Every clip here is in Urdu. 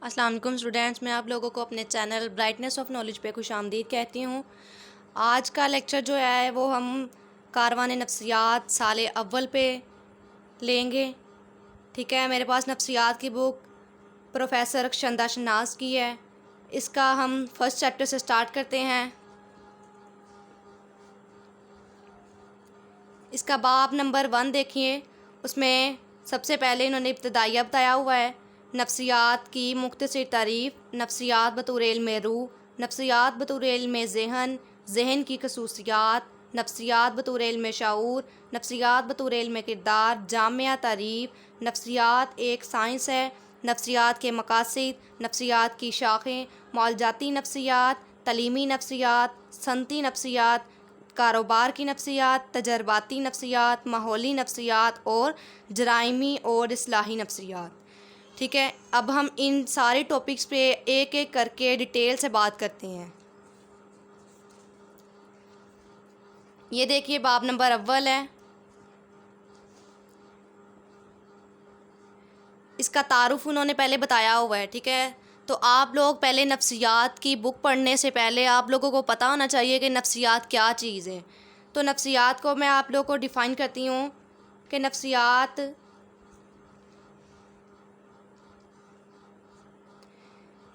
السلام علیکم اسٹوڈینٹس، میں آپ لوگوں کو اپنے چینل برائٹنیس آف نالج پہ خوش آمدید کہتی ہوں۔ آج کا لیکچر جو ہے وہ ہم کاروان نفسیات سال اول پہ لیں گے، ٹھیک ہے۔ میرے پاس نفسیات کی بک پروفیسر رخشندہ شناز کی ہے۔ اس کا ہم فرسٹ چیپٹر سے سٹارٹ کرتے ہیں۔ اس کا باب نمبر 1 دیکھیے، اس میں سب سے پہلے انہوں نے ابتدائیہ بتایا ہوا ہے۔ نفسیات کی مختصر تعریف: نفسیات بطور علم روح، نفسیات بطور علم ذہن، ذہن کی خصوصیات، نفسیات بطور علم شعور، نفسیات بطور علم کردار۔ جامعہ تعریف: نفسیات ایک سائنس ہے۔ نفسیات کے مقاصد: نفسیات کی شاخیں، معالجاتی نفسیات، تعلیمی نفسیات، صنعتی نفسیات، کاروبار کی نفسیات، تجرباتی نفسیات، ماحولی نفسیات اور جرائمی اور اصلاحی نفسیات، ٹھیک ہے۔ اب ہم ان سارے ٹاپکس پہ ایک ایک کر کے ڈیٹیل سے بات کرتے ہیں۔ یہ دیکھیے باب نمبر 1 ہے۔ اس کا تعارف انہوں نے پہلے بتایا ہوا ہے، ٹھیک ہے۔ تو آپ لوگ پہلے نفسیات کی بک پڑھنے سے پہلے آپ لوگوں کو پتہ ہونا چاہیے کہ نفسیات کیا چیز ہے۔ تو نفسیات کو میں آپ لوگوں کو ڈیفائن کرتی ہوں کہ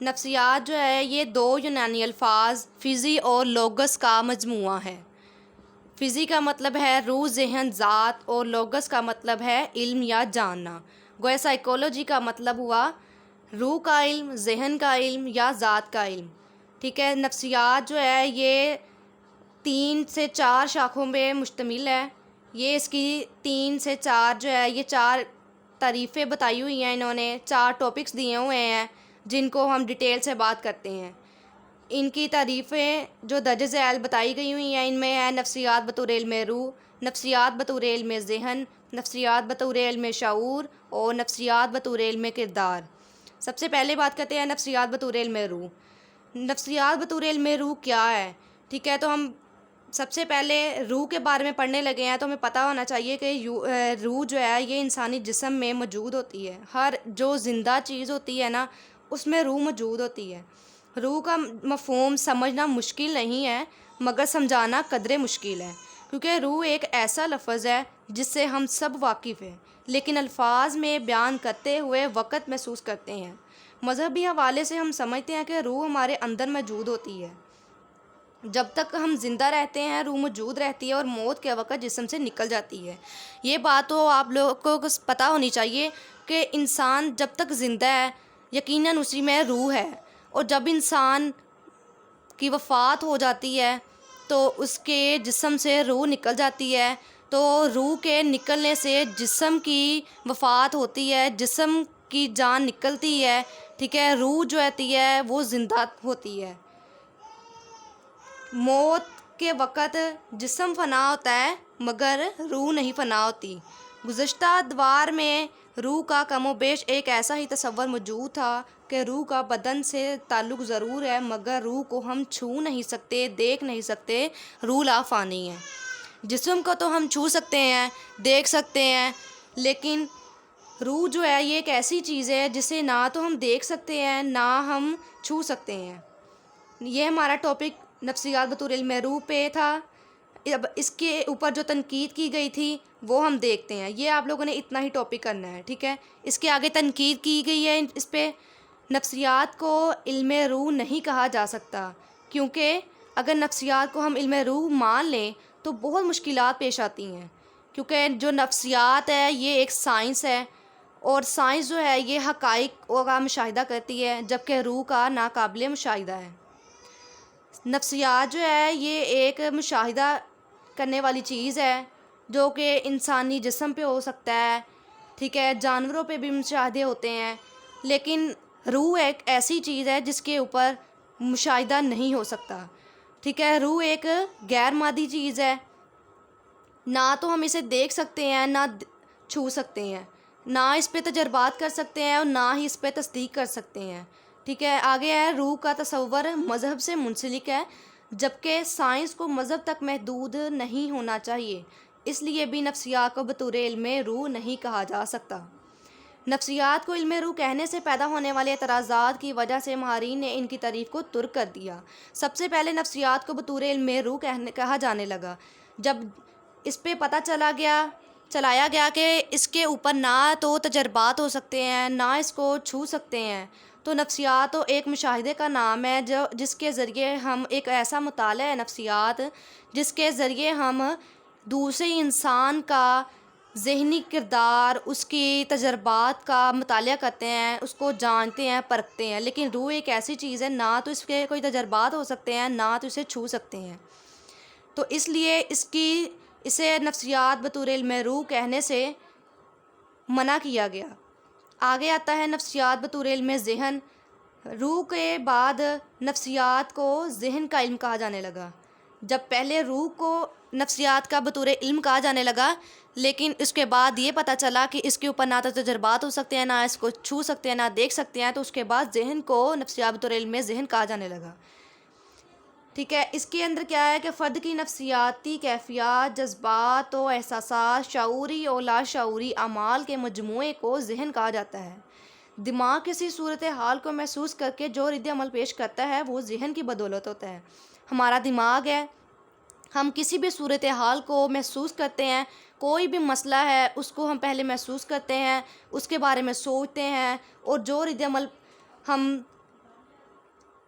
نفسیات جو ہے یہ 2 یونانی الفاظ فزی اور لوگس کا مجموعہ ہے۔ فزی کا مطلب ہے روح، ذہن، ذات، اور لوگس کا مطلب ہے علم یا جاننا۔ گویا سائیکولوجی کا مطلب ہوا روح کا علم، ذہن کا علم یا ذات کا علم، ٹھیک ہے۔ نفسیات جو ہے یہ 3 سے 4 شاخوں پہ مشتمل ہے۔ یہ اس کی 3 سے 4 جو ہے یہ 4 تعریفیں بتائی ہوئی ہیں، انہوں نے 4 ٹاپکس دیے ہوئے ہیں جن کو ہم ڈیٹیل سے بات کرتے ہیں۔ ان کی تعریفیں جو درج ذیل بتائی گئی ہوئی ہیں، ان میں ہے نفسیات بطور علم روح، نفسیات بطور علم ذہن، نفسیات بطور علم شعور اور نفسیات بطور علم کردار۔ سب سے پہلے بات کرتے ہیں نفسیات بطور علم روح۔ نفسیات بطور علم روح کیا ہے، ٹھیک ہے۔ تو ہم سب سے پہلے روح کے بارے میں پڑھنے لگے ہیں تو ہمیں پتہ ہونا چاہیے کہ روح جو ہے یہ انسانی جسم میں موجود ہوتی ہے۔ ہر جو زندہ چیز ہوتی ہے نا اس میں روح موجود ہوتی ہے۔ روح کا مفہوم سمجھنا مشکل نہیں ہے مگر سمجھانا قدرے مشکل ہے، کیونکہ روح ایک ایسا لفظ ہے جس سے ہم سب واقف ہیں لیکن الفاظ میں بیان کرتے ہوئے وقت محسوس کرتے ہیں۔ مذہبی حوالے سے ہم سمجھتے ہیں کہ روح ہمارے اندر موجود ہوتی ہے۔ جب تک ہم زندہ رہتے ہیں روح موجود رہتی ہے اور موت کے وقت جسم سے نکل جاتی ہے۔ یہ بات تو آپ لوگوں کو پتہ ہونی چاہیے کہ انسان جب تک زندہ ہے یقیناً اسی میں روح ہے، اور جب انسان کی وفات ہو جاتی ہے تو اس کے جسم سے روح نکل جاتی ہے۔ تو روح کے نکلنے سے جسم کی وفات ہوتی ہے، جسم کی جان نکلتی ہے، ٹھیک ہے۔ روح جو ہوتی ہے وہ زندہ ہوتی ہے۔ موت کے وقت جسم فنا ہوتا ہے مگر روح نہیں فنا ہوتی۔ گزشتہ ادوار میں روح کا کم و بیش ایک ایسا ہی تصور موجود تھا کہ روح کا بدن سے تعلق ضرور ہے مگر روح کو ہم چھو نہیں سکتے، دیکھ نہیں سکتے، روح لا فانی ہے۔ جسم کو تو ہم چھو سکتے ہیں، دیکھ سکتے ہیں، لیکن روح جو ہے یہ ایک ایسی چیز ہے جسے نہ تو ہم دیکھ سکتے ہیں نہ ہم چھو سکتے ہیں۔ یہ ہمارا ٹاپک نفسیات بطور علم روح پہ تھا۔ اب اس کے اوپر جو تنقید کی گئی تھی وہ ہم دیکھتے ہیں۔ یہ آپ لوگوں نے اتنا ہی ٹاپک کرنا ہے، ٹھیک ہے۔ اس کے آگے تنقید کی گئی ہے اس پہ، نفسیات کو علم روح نہیں کہا جا سکتا، کیونکہ اگر نفسیات کو ہم علم روح مان لیں تو بہت مشکلات پیش آتی ہیں، کیونکہ جو نفسیات ہے یہ ایک سائنس ہے، اور سائنس جو ہے یہ حقائق کا مشاہدہ کرتی ہے جبکہ روح کا ناقابل مشاہدہ ہے۔ نفسیات جو ہے یہ ایک مشاہدہ کرنے والی چیز ہے جو کہ انسانی جسم پہ ہو سکتا ہے، ٹھیک ہے، جانوروں پہ بھی مشاہدے ہوتے ہیں، لیکن روح ایک ایسی چیز ہے جس کے اوپر مشاہدہ نہیں ہو سکتا، ٹھیک ہے۔ روح ایک غیر مادی چیز ہے، نہ تو ہم اسے دیکھ سکتے ہیں نہ چھو سکتے ہیں، نہ اس پہ تجربات کر سکتے ہیں اور نہ ہی اس پہ تصدیق کر سکتے ہیں، ٹھیک ہے۔ آگے ہے روح کا تصور مذہب سے منسلک ہے جبکہ سائنس کو مذہب تک محدود نہیں ہونا چاہیے، اس لیے بھی نفسیات کو بطور علم روح نہیں کہا جا سکتا۔ نفسیات کو علم روح کہنے سے پیدا ہونے والے اعتراضات کی وجہ سے ماہرین نے ان کی تعریف کو ترک کر دیا۔ سب سے پہلے نفسیات کو بطور علم روح کہا جانے لگا جب اس پہ پتہ چلایا گیا کہ اس کے اوپر نہ تو تجربات ہو سکتے ہیں، نہ اس کو چھو سکتے ہیں، تو نفسیات تو ایک مشاہدے کا نام ہے جس کے ذریعے ہم ایک ایسا مطالعہ ہے نفسیات جس کے ذریعے ہم دوسرے انسان کا ذہنی کردار، اس کی تجربات کا مطالعہ کرتے ہیں، اس کو جانتے ہیں، پرکھتے ہیں۔ لیکن روح ایک ایسی چیز ہے، نہ تو اس کے کوئی تجربات ہو سکتے ہیں، نہ تو اسے چھو سکتے ہیں، تو اس لیے اسے نفسیات بطور علم روح کہنے سے منع کیا گیا۔ آگے آتا ہے نفسیات بطور علم ذہن۔ روح کے بعد نفسیات کو ذہن کا علم کہا جانے لگا۔ جب پہلے روح کو نفسیات کا بطور علم کہا جانے لگا، لیکن اس کے بعد یہ پتہ چلا کہ اس کے اوپر نہ تو تجربات ہو سکتے ہیں، نہ اس کو چھو سکتے ہیں، نہ دیکھ سکتے ہیں، تو اس کے بعد ذہن کو نفسیات بطور علم ذہن کہا جانے لگا۔ ٹھیک ہے، اس کے اندر کیا ہے کہ فرد کی نفسیاتی کیفیات، جذبات و احساسات، شعوری اور لاشعوری اعمال کے مجموعے کو ذہن کہا جاتا ہے۔ دماغ کسی صورتحال کو محسوس کر کے جو رد عمل پیش کرتا ہے وہ ذہن کی بدولت ہوتا ہے۔ ہمارا دماغ ہے، ہم کسی بھی صورتحال کو محسوس کرتے ہیں، کوئی بھی مسئلہ ہے اس کو ہم پہلے محسوس کرتے ہیں، اس کے بارے میں سوچتے ہیں، اور جو رد عمل ہم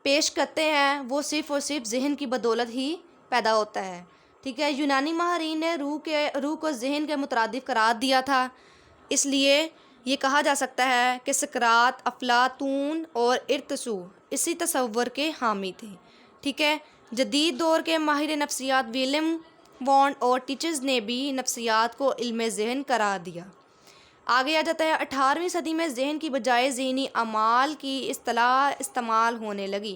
پیش کرتے ہیں وہ صرف اور صرف ذہن کی بدولت ہی پیدا ہوتا ہے۔ ٹھیک ہے، یونانی ماہرین نے روح کو ذہن کے مترادف قرار دیا تھا، اس لیے یہ کہا جا سکتا ہے کہ سقراط، افلاطون اور ارطغرل اسی تصور کے حامی تھے۔ ٹھیک ہے، جدید دور کے ماہر نفسیات ولیم وانڈ اور ٹیچز نے بھی نفسیات کو علم ذہن قرار دیا۔ آگے آ جاتا ہے 18ویں صدی میں ذہن کی بجائے ذہنی اعمال کی اصطلاح استعمال ہونے لگی۔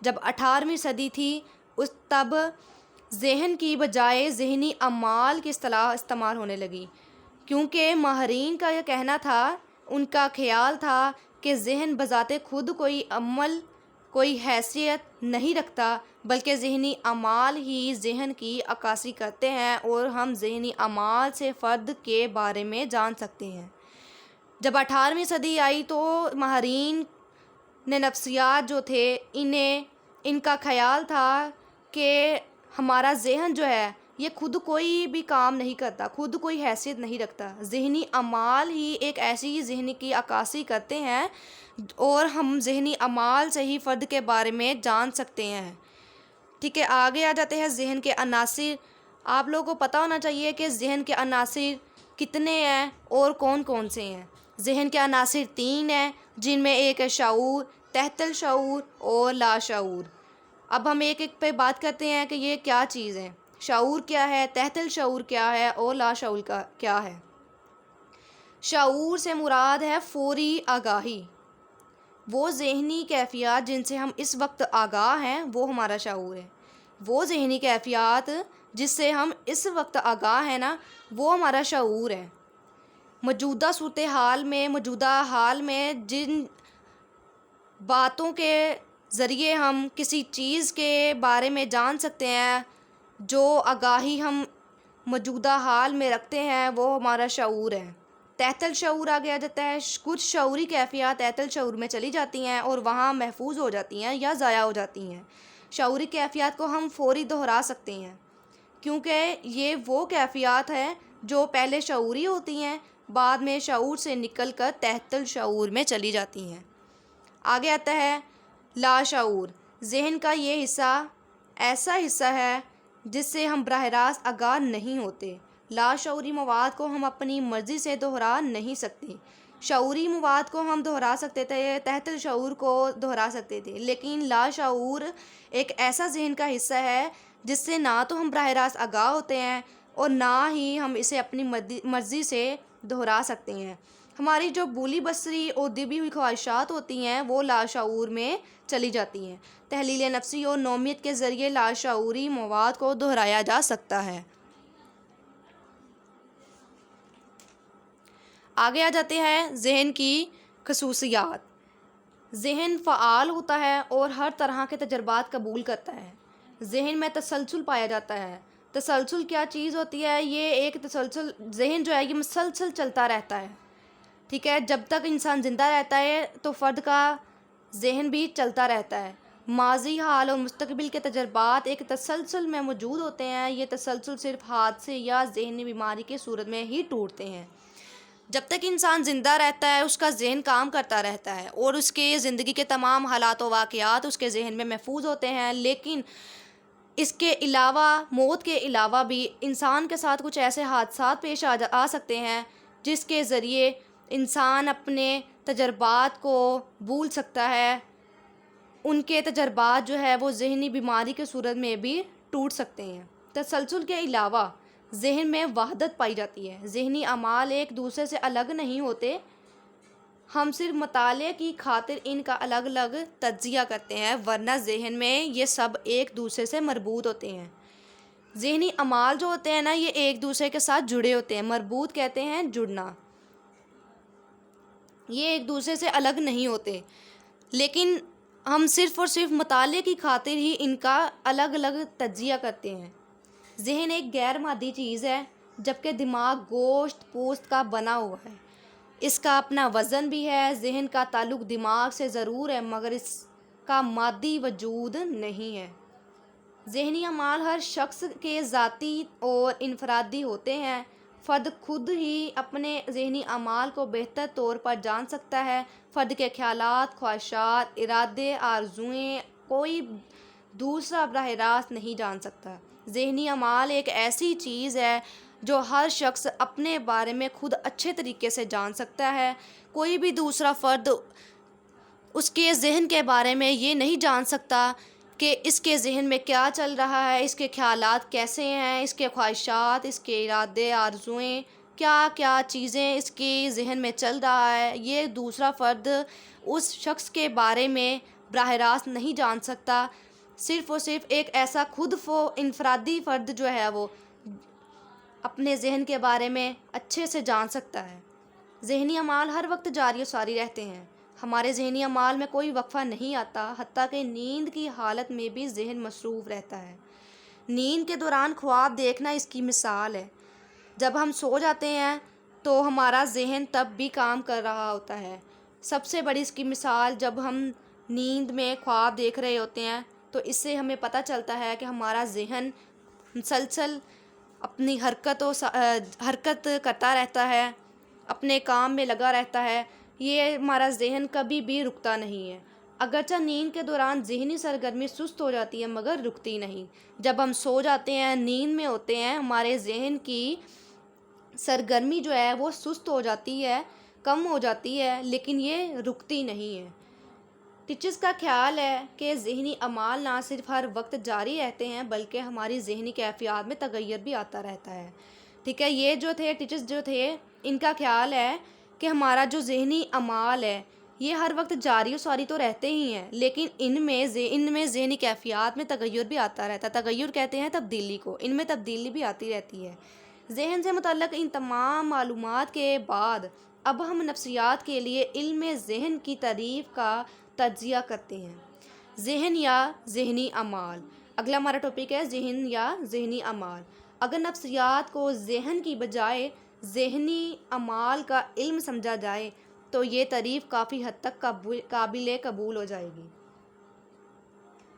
جب 18ویں صدی تھی تب ذہن کی بجائے ذہنی اعمال کی اصطلاح استعمال ہونے لگی، کیونکہ ماہرین کا یہ کہنا تھا، ان کا خیال تھا کہ ذہن بذات خود کوئی عمل، کوئی حیثیت نہیں رکھتا، بلکہ ذہنی اعمال ہی ذہن کی عکاسی کرتے ہیں، اور ہم ذہنی اعمال سے فرد کے بارے میں جان سکتے ہیں۔ جب 18ویں صدی آئی تو ماہرین نے نفسیات جو تھے ان کا خیال تھا کہ ہمارا ذہن جو ہے یہ خود کوئی بھی کام نہیں کرتا، خود کوئی حیثیت نہیں رکھتا، ذہنی اعمال ہی ایک ایسی ذہنی کی عکاسی کرتے ہیں، اور ہم ذہنی اعمال سے ہی فرد کے بارے میں جان سکتے ہیں۔ ٹھیک ہے، آگے آ جاتے ہیں ذہن کے عناصر۔ آپ لوگوں کو پتہ ہونا چاہیے کہ ذہن کے عناصر کتنے ہیں اور کون کون سے ہیں۔ ذہن کے عناصر 3 ہیں، جن میں ایک ہے شعور، تحت الشعور اور لاشعور۔ اب ہم ایک ایک پہ بات کرتے ہیں کہ یہ کیا چیز ہے، شعور کیا ہے، تحت الشعور کیا ہے، اور لاشعور کیا ہے۔ شعور سے مراد ہے فوری آگاہی، وہ ذہنی کیفیات جن سے ہم اس وقت آگاہ ہیں وہ ہمارا شعور ہے۔ وہ ذہنی کیفیات جس سے ہم اس وقت آگاہ ہیں نا، وہ ہمارا شعور ہے۔ موجودہ موجودہ حال میں جن باتوں کے ذریعے ہم کسی چیز کے بارے میں جان سکتے ہیں، جو آگاہی ہم موجودہ حال میں رکھتے ہیں، وہ ہمارا شعور ہے۔ تحت الشعور آگے آ جاتا ہے۔ کچھ شعوری کیفیات تحت الشعور میں چلی جاتی ہیں اور وہاں محفوظ ہو جاتی ہیں یا ضائع ہو جاتی ہیں۔ شعوری کیفیات کو ہم فوری دہرا سکتے ہیں، کیونکہ یہ وہ کیفیات ہیں جو پہلے شعوری ہوتی ہیں، بعد میں شعور سے نکل کر تحت الشعور میں چلی جاتی ہیں۔ آگے آتا ہے لاشعور۔ ذہن کا یہ حصہ ایسا حصہ ہے جس سے ہم براہ راست آگاہ نہیں ہوتے۔ لاشعوری مواد کو ہم اپنی مرضی سے دہرا نہیں سکتے۔ شعوری مواد کو ہم دہرا سکتے تھے، تحت الشعور کو دہرا سکتے تھے، لیکن لاشعور ایک ایسا ذہن کا حصہ ہے جس سے نہ تو ہم براہ راست آگاہ ہوتے ہیں اور نہ ہی ہم اسے اپنی مرضی سے دہرا سکتے ہیں۔ ہماری جو بولی بصری اور دبی ہوئی خواہشات ہوتی ہیں وہ لاشعور میں چلی جاتی ہیں۔ تحلیل نفسی اور نومیت کے ذریعے لاشعوری مواد کو دہرایا جا سکتا ہے۔ آگے آ جاتے ہیں ذہن کی خصوصیات۔ ذہن فعال ہوتا ہے اور ہر طرح کے تجربات قبول کرتا ہے۔ ذہن میں تسلسل پایا جاتا ہے۔ تسلسل کیا چیز ہوتی ہے؟ یہ ایک ذہن جو ہے یہ مسلسل چلتا رہتا ہے، ٹھیک ہے، جب تک انسان زندہ رہتا ہے تو فرد کا ذہن بھی چلتا رہتا ہے۔ ماضی، حال اور مستقبل کے تجربات ایک تسلسل میں موجود ہوتے ہیں۔ یہ تسلسل صرف حادثے یا ذہنی بیماری کی صورت میں ہی ٹوٹتے ہیں۔ جب تک انسان زندہ رہتا ہے اس کا ذہن کام کرتا رہتا ہے اور اس کے زندگی کے تمام حالات و واقعات اس کے ذہن میں محفوظ ہوتے ہیں، لیکن اس کے علاوہ، موت کے علاوہ بھی انسان کے ساتھ کچھ ایسے حادثات پیش آ سکتے ہیں جس کے ذریعے انسان اپنے تجربات کو بھول سکتا ہے۔ ان کے تجربات جو ہے وہ ذہنی بیماری کے صورت میں بھی ٹوٹ سکتے ہیں۔ تسلسل کے علاوہ ذہن میں وحدت پائی جاتی ہے۔ ذہنی اعمال ایک دوسرے سے الگ نہیں ہوتے، ہم صرف مطالعے کی خاطر ان کا الگ الگ تجزیہ کرتے ہیں، ورنہ ذہن میں یہ سب ایک دوسرے سے مربوط ہوتے ہیں۔ ذہنی اعمال جو ہوتے ہیں نا، یہ ایک دوسرے کے ساتھ جڑے ہوتے ہیں۔ مربوط کہتے ہیں جڑنا، یہ ایک دوسرے سے الگ نہیں ہوتے، لیکن ہم صرف اور صرف مطالعے کی خاطر ہی ان کا الگ الگ تجزیہ کرتے ہیں۔ ذہن ایک غیر مادی چیز ہے، جبکہ دماغ گوشت پوست کا بنا ہوا ہے۔ اس کا اپنا وزن بھی ہے۔ ذہن کا تعلق دماغ سے ضرور ہے، مگر اس کا مادی وجود نہیں ہے۔ ذہنی اعمال ہر شخص کے ذاتی اور انفرادی ہوتے ہیں۔ فرد خود ہی اپنے ذہنی اعمال کو بہتر طور پر جان سکتا ہے۔ فرد کے خیالات، خواہشات، ارادے، آرزوئیں کوئی دوسرا براہ راست نہیں جان سکتا۔ ذہنی اعمال ایک ایسی چیز ہے جو ہر شخص اپنے بارے میں خود اچھے طریقے سے جان سکتا ہے۔ کوئی بھی دوسرا فرد اس کے ذہن کے بارے میں یہ نہیں جان سکتا کہ اس کے ذہن میں کیا چل رہا ہے، اس کے خیالات کیسے ہیں، اس کے خواہشات، اس کے ارادے، آرزوئیں، کیا کیا چیزیں اس کے ذہن میں چل رہا ہے، یہ دوسرا فرد اس شخص کے بارے میں براہ راست نہیں جان سکتا۔ صرف اور صرف ایک ایسا خود انفرادی فرد جو ہے وہ اپنے ذہن کے بارے میں اچھے سے جان سکتا ہے۔ ذہنی اعمال ہر وقت جاری و ساری رہتے ہیں۔ ہمارے ذہنی اعمال میں کوئی وقفہ نہیں آتا، حتیٰ کہ نیند کی حالت میں بھی ذہن مصروف رہتا ہے۔ نیند کے دوران خواب دیکھنا اس کی مثال ہے۔ جب ہم سو جاتے ہیں تو ہمارا ذہن تب بھی کام کر رہا ہوتا ہے۔ سب سے بڑی اس کی مثال، جب ہم نیند میں خواب دیکھ رہے ہوتے ہیں تو اس سے ہمیں پتہ چلتا ہے کہ ہمارا ذہن مسلسل اپنی حرکت کرتا رہتا ہے، اپنے کام میں لگا رہتا ہے۔ یہ ہمارا ذہن کبھی بھی رکتا نہیں ہے۔ اگرچہ نیند کے دوران ذہنی سرگرمی سست ہو جاتی ہے، مگر رکتی نہیں۔ جب ہم سو جاتے ہیں، نیند میں ہوتے ہیں، ہمارے ذہن کی سرگرمی جو ہے وہ سست ہو جاتی ہے، کم ہو جاتی ہے، لیکن یہ رکتی نہیں ہے۔ ٹیچرز کا خیال ہے کہ ذہنی اعمال نہ صرف ہر وقت جاری رہتے ہیں بلکہ ہماری ذہنی کیفیات میں تغیر بھی آتا رہتا ہے۔ ٹھیک ہے، یہ جو تھے ٹیچرز جو تھے، ان کا خیال ہے کہ ہمارا جو ذہنی اعمال ہے یہ ہر وقت جاری و ساری تو رہتے ہی ہیں، لیکن ان میں ذہنی کیفیات میں تغیر بھی آتا رہتا ہے۔ تغیر کہتے ہیں تبدیلی کو، ان میں تبدیلی بھی آتی رہتی ہے۔ ذہن سے متعلق ان تمام معلومات کے بعد اب ہم نفسیات کے لیے علم ذہن کی تعریف کا تجزیہ کرتے ہیں۔ ذہن یا ذہنی اعمال۔ اگلا ہمارا ٹاپک ہے ذہن یا ذہنی اعمال۔ اگر نفسیات کو ذہن کی بجائے ذہنی اعمال کا علم سمجھا جائے تو یہ تعریف کافی حد تک قابل قبول ہو جائے گی،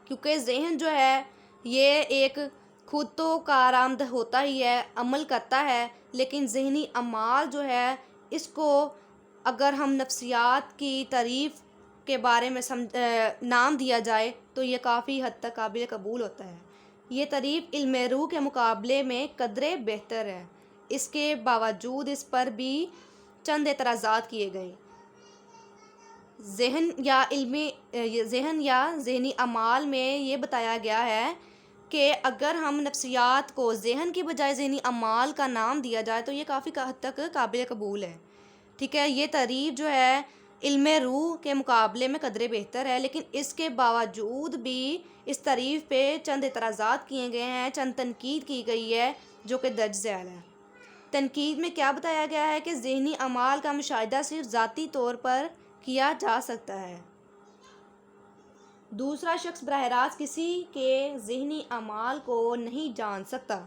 کیونکہ ذہن جو ہے یہ ایک خود تو کارآمد ہوتا ہی ہے، عمل کرتا ہے، لیکن ذہنی اعمال جو ہے اس کو اگر ہم نفسیات کی تعریف کے بارے میں نام دیا جائے تو یہ کافی حد تک قابل قبول ہوتا ہے۔ یہ تعریف علم روح کے مقابلے میں قدرے بہتر ہے، اس کے باوجود اس پر بھی چند اعتراضات کیے گئے۔ ذہن یا ذہنی اعمال میں یہ بتایا گیا ہے کہ اگر ہم نفسیات کو ذہن کی بجائے ذہنی اعمال کا نام دیا جائے تو یہ کافی حد تک قابل قبول ہے۔ ٹھیک ہے، یہ تعریف جو ہے علم روح کے مقابلے میں قدرے بہتر ہے، لیکن اس کے باوجود بھی اس تعریف پہ چند اعتراضات کیے گئے ہیں، چند تنقید کی گئی ہے جو کہ درج ذیل ہے۔ تنقید میں کیا بتایا گیا ہے کہ ذہنی اعمال کا مشاہدہ صرف ذاتی طور پر کیا جا سکتا ہے۔ دوسرا شخص براہ راست کسی کے ذہنی اعمال کو نہیں جان سکتا۔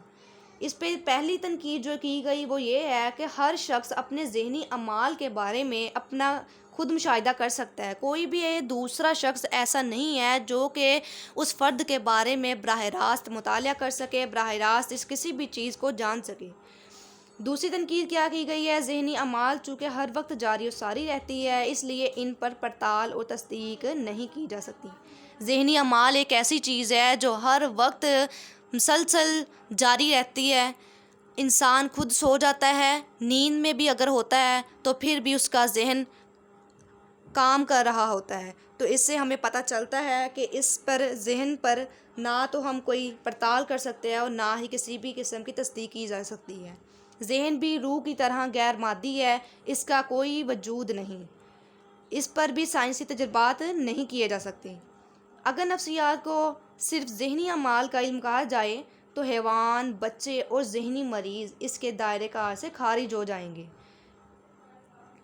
اس پہ پہلی تنقید جو کی گئی وہ یہ ہے کہ ہر شخص اپنے ذہنی اعمال کے بارے میں اپنا خود مشاہدہ کر سکتا ہے. کوئی بھی دوسرا شخص ایسا نہیں ہے جو کہ اس فرد کے بارے میں براہ راست مطالعہ کر سکے، براہ راست اس کسی بھی چیز کو جان سکے. دوسری تنقید کیا کی گئی ہے، ذہنی اعمال چونکہ ہر وقت جاری و ساری رہتی ہے اس لیے ان پر پڑتال اور تصدیق نہیں کی جا سکتی. ذہنی اعمال ایک ایسی چیز ہے جو ہر وقت مسلسل جاری رہتی ہے. انسان خود سو جاتا ہے، نیند میں بھی اگر ہوتا ہے تو پھر بھی اس کا ذہن کام کر رہا ہوتا ہے. تو اس سے ہمیں پتہ چلتا ہے کہ اس پر ذہن پر نہ تو ہم کوئی پڑتال کر سکتے ہیں اور نہ ہی کسی بھی قسم کی تصدیق کی جا سکتی ہے. ذہن بھی روح کی طرح غیر مادی ہے، اس کا کوئی وجود نہیں، اس پر بھی سائنسی تجربات نہیں کیے جا سکتے. اگر نفسیات کو صرف ذہنی اعمال کا علم کہا جائے تو حیوان، بچے اور ذہنی مریض اس کے دائرۂ کار سے خارج ہو جائیں گے،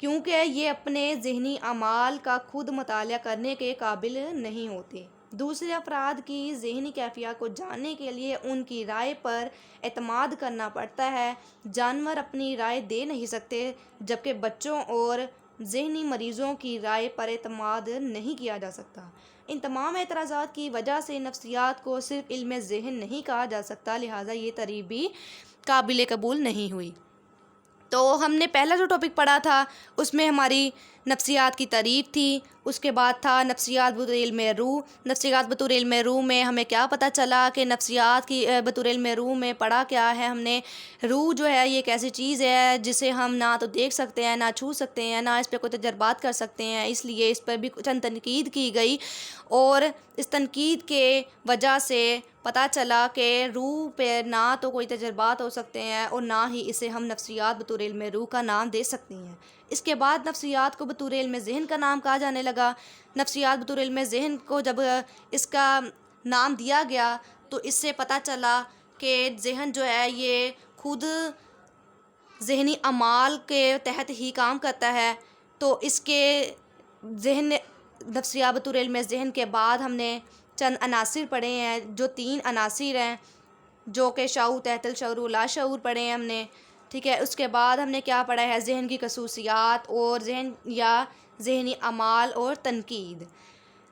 کیونکہ یہ اپنے ذہنی اعمال کا خود مطالعہ کرنے کے قابل نہیں ہوتے. دوسرے افراد کی ذہنی کیفیات کو جاننے کے لیے ان کی رائے پر اعتماد کرنا پڑتا ہے. جانور اپنی رائے دے نہیں سکتے جبکہ بچوں اور ذہنی مریضوں کی رائے پر اعتماد نہیں کیا جا سکتا. ان تمام اعتراضات کی وجہ سے نفسیات کو صرف علم ذہن نہیں کہا جا سکتا، لہٰذا یہ تعریف بھی قابل قبول نہیں ہوئی. تو ہم نے پہلا جو ٹاپک پڑھا تھا اس میں ہماری نفسیات کی تعریف تھی. اس کے بعد تھا نفسیات بطور علم روح. نفسیات بطور علم روح میں ہمیں کیا پتہ چلا کہ نفسیات کی بطور علم روح میں پڑھا کیا ہے ہم نے. روح جو ہے یہ ایک ایسی چیز ہے جسے ہم نہ تو دیکھ سکتے ہیں، نہ چھو سکتے ہیں، نہ اس پہ کوئی تجربات کر سکتے ہیں، اس لیے اس پر بھی چند تنقید کی گئی اور اس تنقید کے وجہ سے پتہ چلا کہ روح پہ نہ تو کوئی تجربات ہو سکتے ہیں اور نہ ہی اسے ہم نفسیات بطور علم روح کا نام دے سکتے ہیں. اس کے بعد نفسیات کو بطور علم ذہن کا نام کہا جانے لگا. نفسیات بطور علم ذہن کو جب اس کا نام دیا گیا تو اس سے پتہ چلا کہ ذہن جو ہے یہ خود ذہنی اعمال کے تحت ہی کام کرتا ہے. تو اس کے ذہن نفسیات بطور علم ذہن کے بعد ہم نے چند عناصر پڑھے ہیں، جو 3 عناصر ہیں، جو کہ شعور، تحت الشعور و لاشعور پڑھے ہیں ہم نے. ٹھیک ہے، اس کے بعد ہم نے کیا پڑھا ہے، ذہن کی خصوصیات اور ذہن یا ذہنی اعمال اور تنقید.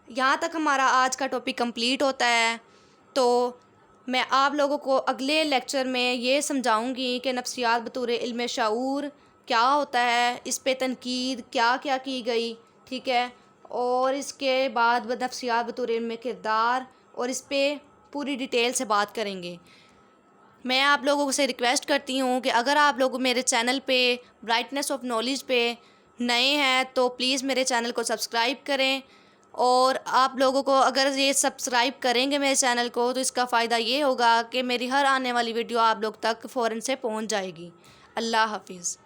یہاں تک ہمارا آج کا ٹاپک کمپلیٹ ہوتا ہے. تو میں آپ لوگوں کو اگلے لیکچر میں یہ سمجھاؤں گی کہ نفسیات بطور علم شعور کیا ہوتا ہے، اس پہ تنقید کیا کیا کی گئی. ٹھیک ہے، اور اس کے بعد نفسیات بطور علم کردار اور اس پہ پوری ڈیٹیل سے بات کریں گے. میں آپ لوگوں سے ریکویسٹ کرتی ہوں کہ اگر آپ لوگ میرے چینل پہ برائٹنیس آف نالج پہ نئے ہیں تو پلیز میرے چینل کو سبسکرائب کریں. اور آپ لوگوں کو اگر یہ سبسکرائب کریں گے میرے چینل کو تو اس کا فائدہ یہ ہوگا کہ میری ہر آنے والی ویڈیو آپ لوگ تک فوراً سے پہنچ جائے گی. اللہ حافظ.